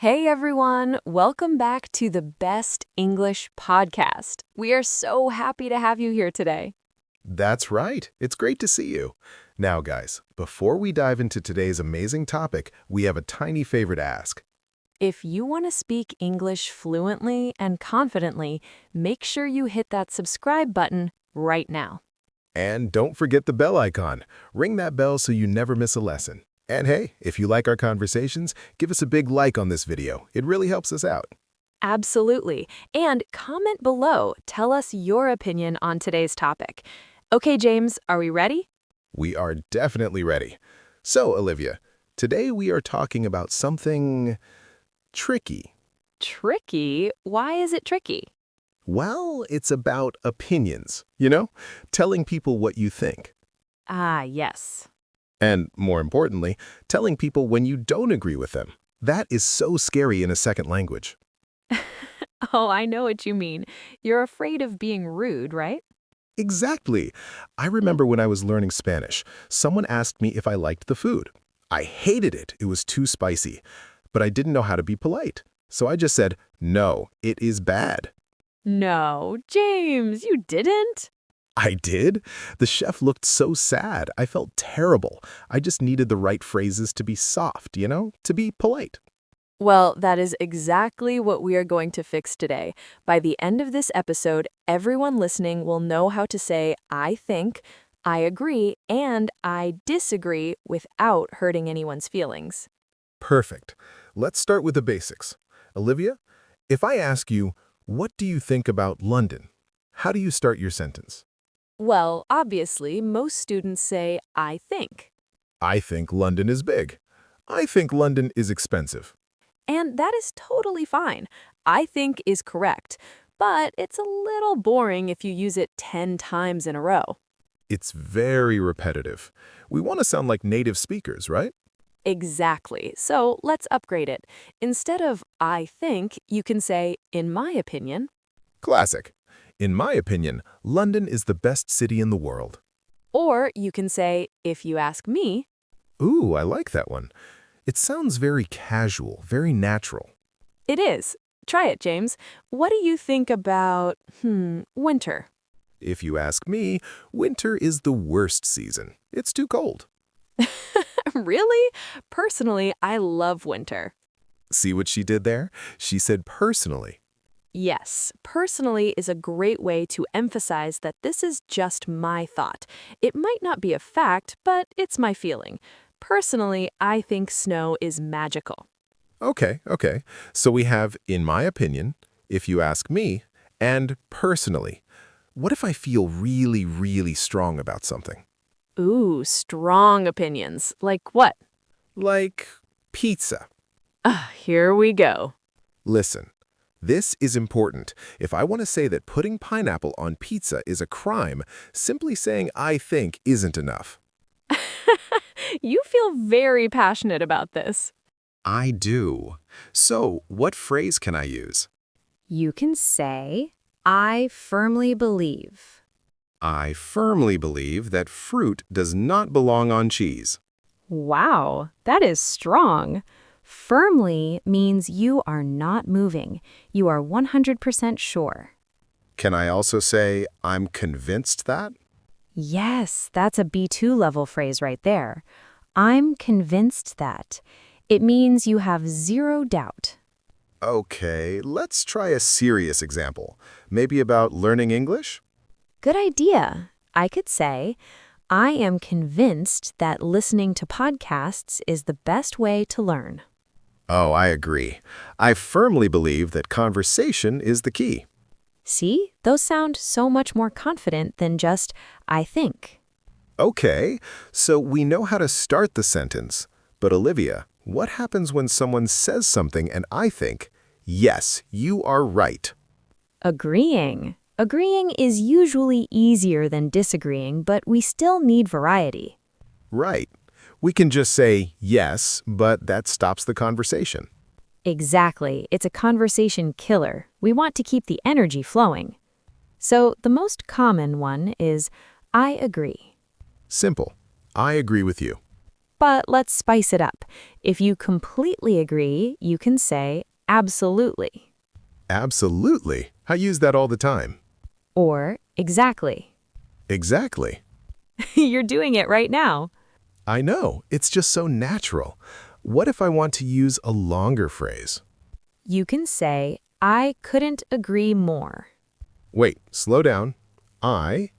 Hey everyone, welcome back to the Best English Podcast. We are so happy to have you here today. That's right. It's great to see you. Now, guys, before we dive into today's amazing topic, we have a tiny favor to ask. If you want to speak English fluently and confidently, make sure you hit that subscribe button right now. And don't forget the bell icon. Ring that bell so you never miss a lesson. And hey, if you like our conversations, give us a big like on this video. It really helps us out. Absolutely. And comment below. Tell us your opinion on today's topic. Okay, James, are we ready? We are definitely ready. So, Olivia, today we are talking about something tricky. Tricky? Why is it tricky? Well, it's about opinions, telling people what you think. Ah, yes. And more importantly, telling people when you don't agree with them. That is so scary in a second language. Oh, I know what you mean. You're afraid of being rude, right? Exactly. I remember when I was learning Spanish, someone asked me if I liked the food. I hated it. It was too spicy. But I didn't know how to be polite. So I just said, no, it is bad. No, James, you didn't. I did? The chef looked so sad. I felt terrible. I just needed the right phrases to be soft, to be polite. Well, that is exactly what we are going to fix today. By the end of this episode, everyone listening will know how to say I think, I agree, and I disagree without hurting anyone's feelings. Perfect. Let's start with the basics. Olivia, if I ask you, what do you think about London? How do you start your sentence? Well, obviously, most students say I think. I think London is big. I think London is expensive. And that is totally fine. I think is correct, but it's a little boring if you use it 10 times in a row. It's very repetitive. We want to sound like native speakers, right? Exactly. So let's upgrade it. Instead of I think, you can say in my opinion. Classic. In my opinion, London is the best city in the world. Or you can say, if you ask me. Ooh, I like that one. It sounds very casual, very natural. It is. Try it, James. What do you think about, winter? If you ask me, winter is the worst season. It's too cold. Really? Personally, I love winter. See what she did there? She said personally. Yes, personally is a great way to emphasize that this is just my thought. It might not be a fact, but it's my feeling. Personally, I think snow is magical. Okay. So we have, in my opinion, if you ask me, and personally. What if I feel really, really strong about something? Ooh, strong opinions. Like what? Like pizza. Here we go. Listen, this is important. If I want to say that putting pineapple on pizza is a crime, simply saying I think isn't enough. You feel very passionate about this. I do. So, what phrase can I use? You can say, I firmly believe. I firmly believe that fruit does not belong on cheese. Wow, that is strong. Firmly means you are not moving. You are 100% sure. Can I also say I'm convinced that? Yes, that's a B2 level phrase right there. I'm convinced that. It means you have zero doubt. Okay, let's try a serious example. Maybe about learning English? Good idea. I could say, I am convinced that listening to podcasts is the best way to learn. Oh, I agree. I firmly believe that conversation is the key. See, those sound so much more confident than just, I think. Okay, so we know how to start the sentence. But Olivia, what happens when someone says something and I think, yes, you are right? Agreeing. Agreeing is usually easier than disagreeing, but we still need variety. Right. We can just say yes, but that stops the conversation. Exactly. It's a conversation killer. We want to keep the energy flowing. So the most common one is, I agree. Simple. I agree with you. but let's spice it up. If you completely agree, you can say absolutely Absolutely. I use that all the time. or exactly. Exactly. You're doing it right now. I know. It's just so natural. What if I want to use a longer phrase? You can say, I couldn't agree more. Wait, slow down. I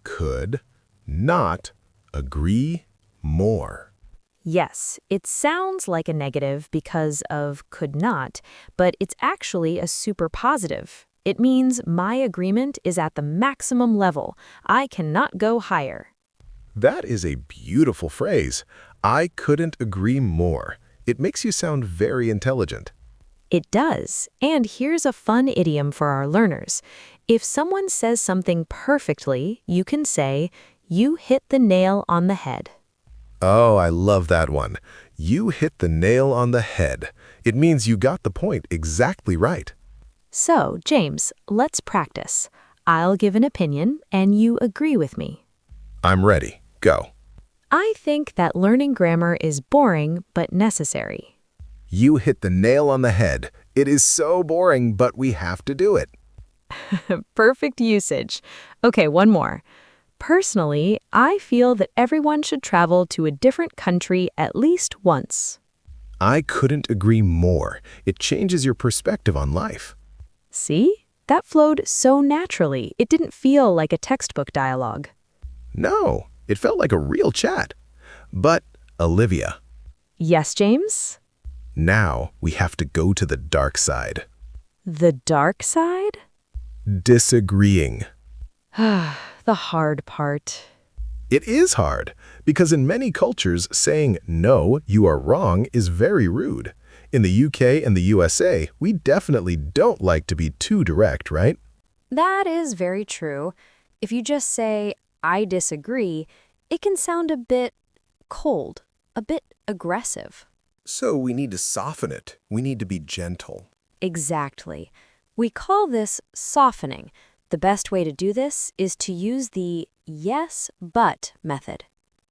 could not agree more. Yes, it sounds like a negative because of could not, but it's actually a super positive. It means my agreement is at the maximum level. I cannot go higher. That is a beautiful phrase. I couldn't agree more. It makes you sound very intelligent. It does. And here's a fun idiom for our learners. If someone says something perfectly, you can say, you hit the nail on the head. Oh, I love that one. You hit the nail on the head. It means you got the point exactly right. So, James, let's practice. I'll give an opinion, and you agree with me. I'm ready. Go. I think that learning grammar is boring but necessary. You hit the nail on the head. It is so boring, but we have to do it. Perfect usage. Okay, one more. Personally, I feel that everyone should travel to a different country at least once. I couldn't agree more. It changes your perspective on life. See? That flowed so naturally, it didn't feel like a textbook dialogue. No, it felt like a real chat. But, Olivia, Yes, James? now we have to go to the dark side. The dark side? Disagreeing. The hard part. It is hard, because in many cultures, saying, no, you are wrong is very rude. In the UK and the USA, we definitely don't like to be too direct, right? That is very true. If you just say, I disagree, it can sound a bit cold, a bit aggressive. So we need to soften it. We need to be gentle. Exactly. We call this softening. The best way to do this is to use the yes, but method.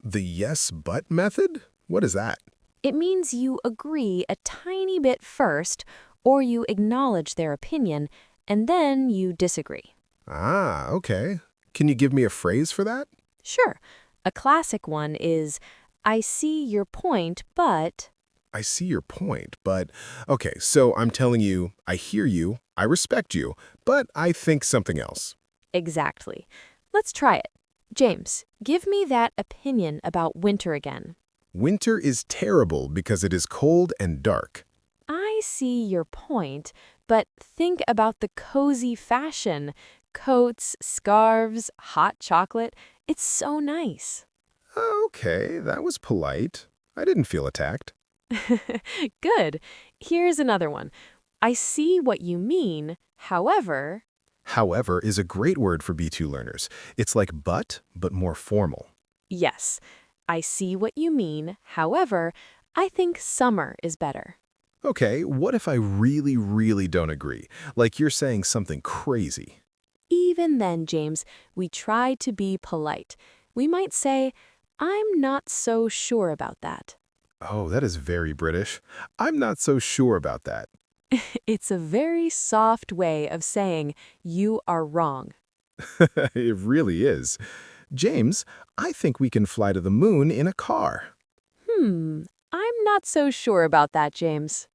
The yes, but method? What is that? It means you agree a tiny bit first, or you acknowledge their opinion, and then you disagree. Ah, okay. Can you give me a phrase for that? Sure. A classic one is, I see your point, but... I see your point, but... Okay, so I'm telling you, I hear you, I respect you, but I think something else. Exactly. Let's try it. James, give me that opinion about winter again. Winter is terrible because it is cold and dark. I see your point, but think about the cozy fashion. Coats, scarves, hot chocolate. It's so nice. Okay, that was polite. I didn't feel attacked. Good. Here's another one. I see what you mean, however... However is a great word for B2 learners. It's like but more formal. Yes, I see what you mean, however, I think summer is better. Okay, what if I really don't agree? Like you're saying something crazy. Even then, James, we try to be polite. We might say, I'm not so sure about that. Oh, that is very British. I'm not so sure about that. It's a very soft way of saying you are wrong. It really is. James, I think we can fly to the moon in a car. I'm not so sure about that, James.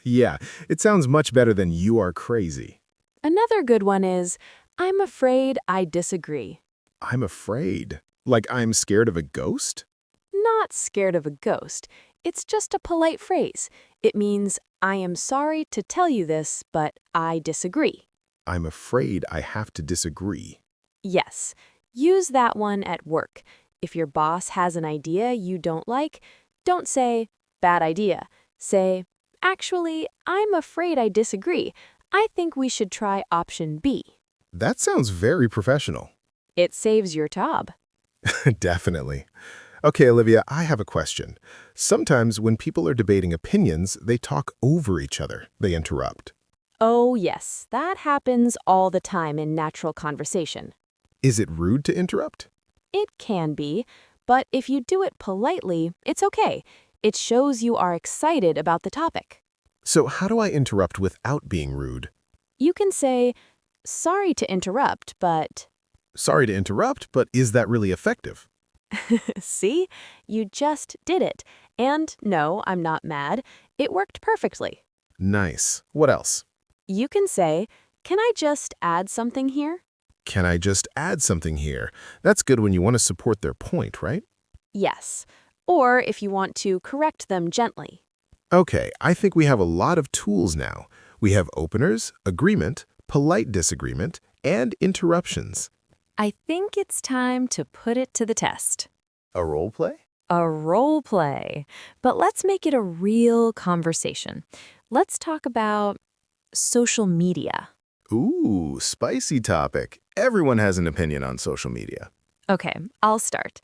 Yeah, it sounds much better than you are crazy. Another good one is, I'm afraid I disagree. I'm afraid. Like I'm scared of a ghost? Not scared of a ghost. It's just a polite phrase. It means, I am sorry to tell you this, but I disagree. I'm afraid I have to disagree. Yes, use that one at work. If your boss has an idea you don't like, don't say, bad idea. Say, actually, I'm afraid I disagree. I think we should try option B. That sounds very professional. It saves your job. Definitely. Okay, Olivia, I have a question. Sometimes when people are debating opinions, they talk over each other. They interrupt. Oh, yes, that happens all the time in natural conversation. Is it rude to interrupt? It can be, But if you do it politely, it's okay. It shows you are excited about the topic. So how do I interrupt without being rude? You can say, "Sorry to interrupt, but..." Sorry to interrupt, but is that really effective? See? You just did it. And no, I'm not mad. It worked perfectly. Nice. What else? You can say, "Can I just add something here?" Can I just add something here? That's good when you want to support their point, right? Yes. Or if you want to correct them gently. Okay, I think we have a lot of tools now. We have openers, agreement, polite disagreement, and interruptions. I think it's time to put it to the test. A role play? A role play. But let's make it a real conversation. Let's talk about social media. Ooh, spicy topic. Everyone has an opinion on social media. Okay, I'll start.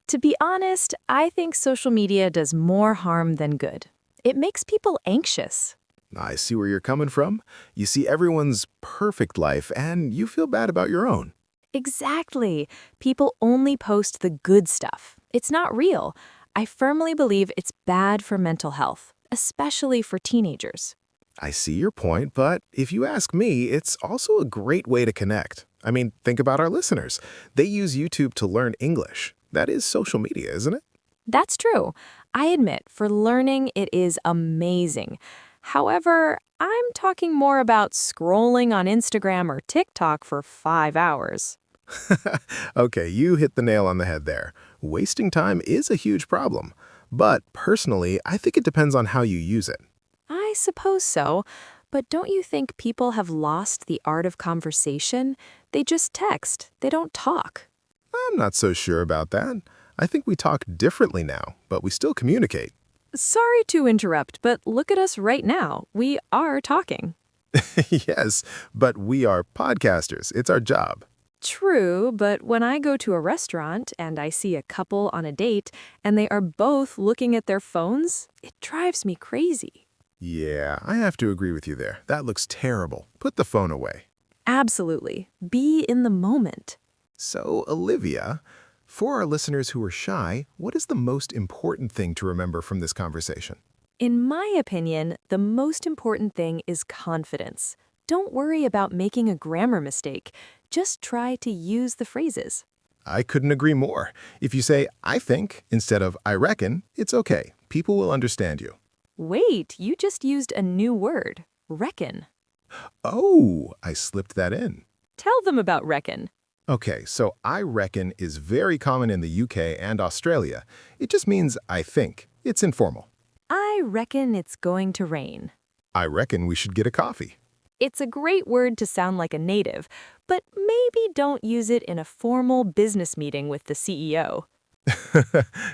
To be honest, I think social media does more harm than good. It makes people anxious. I see where you're coming from. You see everyone's perfect life, and you feel bad about your own. Exactly. People only post the good stuff. It's not real. I firmly believe it's bad for mental health, especially for teenagers. I see your point, but if you ask me, it's also a great way to connect. I mean, think about our listeners. They use YouTube to learn English. That is social media, isn't it? That's true. I admit, for learning, it is amazing. However, I'm talking more about scrolling on Instagram or TikTok for 5 hours. Okay, you hit the nail on the head there. Wasting time is a huge problem. But personally, I think it depends on how you use it. I suppose so, but don't you think people have lost the art of conversation? They just text, they don't talk. I'm not so sure about that. I think we talk differently now, but we still communicate. Sorry to interrupt, but look at us right now. We are talking. Yes, but we are podcasters. It's our job. True, but when I go to a restaurant and I see a couple on a date and they are both looking at their phones, it drives me crazy. Yeah, I have to agree with you there. That looks terrible. Put the phone away. Absolutely. Be in the moment. So, Olivia, for our listeners who are shy, what is the most important thing to remember from this conversation? In my opinion, the most important thing is confidence. Don't worry about making a grammar mistake. Just try to use the phrases. I couldn't agree more. If you say, I think, instead of I reckon, it's okay. People will understand you. Wait, you just used a new word, reckon. Oh, I slipped that in. Tell them about reckon. Okay, so I reckon is very common in the UK and Australia. It just means I think. It's informal. I reckon it's going to rain. I reckon we should get a coffee. It's a great word to sound like a native, but maybe don't use it in a formal business meeting with the CEO.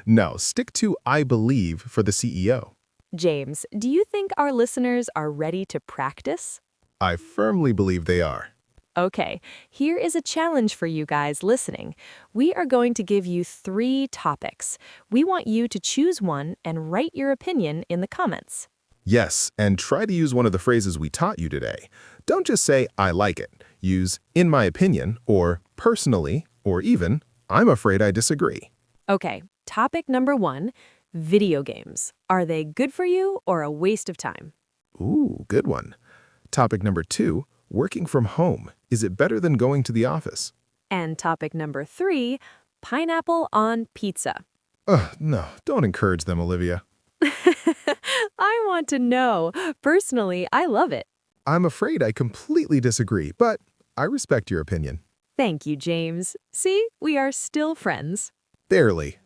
No, stick to I believe for the CEO. James, do you think our listeners are ready to practice? I firmly believe they are. Okay, here is a challenge for you guys listening. We are going to give you 3 topics. We want you to choose one and write your opinion in the comments. Yes, and try to use one of the phrases we taught you today. Don't just say, I like it. Use, in my opinion, or personally, or even, I'm afraid I disagree. Okay, topic number 1, video games. Are they good for you or a waste of time? Ooh, good one. Topic number 2, working from home. Is it better than going to the office? And topic number 3, pineapple on pizza. Ugh, no, don't encourage them, Olivia. I want to know. Personally, I love it. I'm afraid I completely disagree, but I respect your opinion. Thank you, James. See, we are still friends. Barely.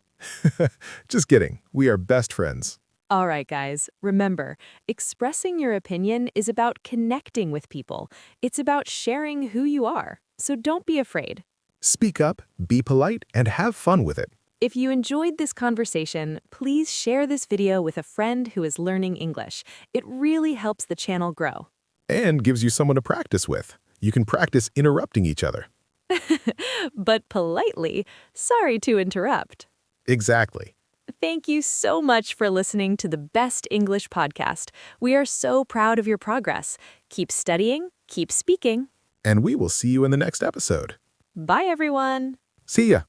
Just kidding. We are best friends. All right, guys, remember, expressing your opinion is about connecting with people. It's about sharing who you are, so don't be afraid. Speak up, be polite, and have fun with it. If you enjoyed this conversation, please share this video with a friend who is learning English. It really helps the channel grow. And gives you someone to practice with. You can practice interrupting each other. But politely, sorry to interrupt. Exactly. Thank you so much for listening to the Best English Podcast. We are so proud of your progress. Keep studying, keep speaking. And we will see you in the next episode. Bye, everyone. See ya.